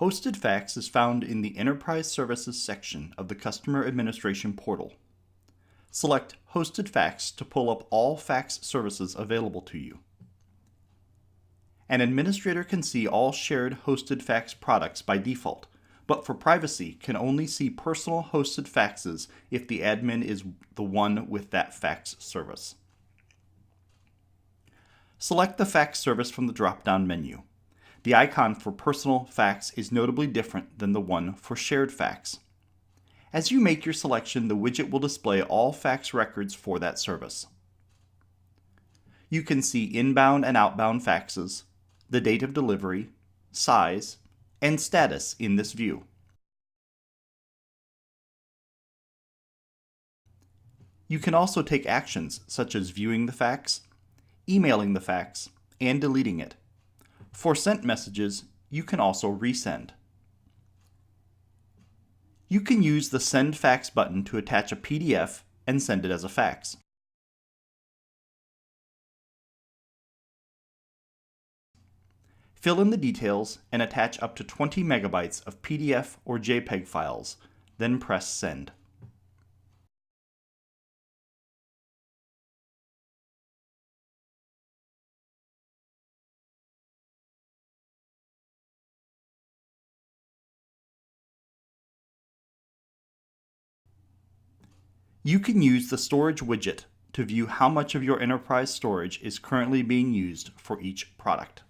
Hosted Fax is found in the Enterprise Services section of the Customer Administration portal. Select Hosted Fax to pull up all fax services available to you. An administrator can see all shared hosted fax products by default, but for privacy can only see personal hosted faxes if the admin is the one with that fax service. Select the fax service from the drop-down menu. The icon for personal fax is notably different than the one for shared fax. As you make your selection, the widget will display all fax records for that service. You can see inbound and outbound faxes, the date of delivery, size, and status in this view. You can also take actions such as viewing the fax, emailing the fax, and deleting it. For sent messages, you can also resend. You can use the Send Fax button to attach a PDF and send it as a fax. Fill in the details and attach up to 20 megabytes of PDF or JPEG files, then press Send. You can use the Storage widget to view how much of your enterprise storage is currently being used for each product.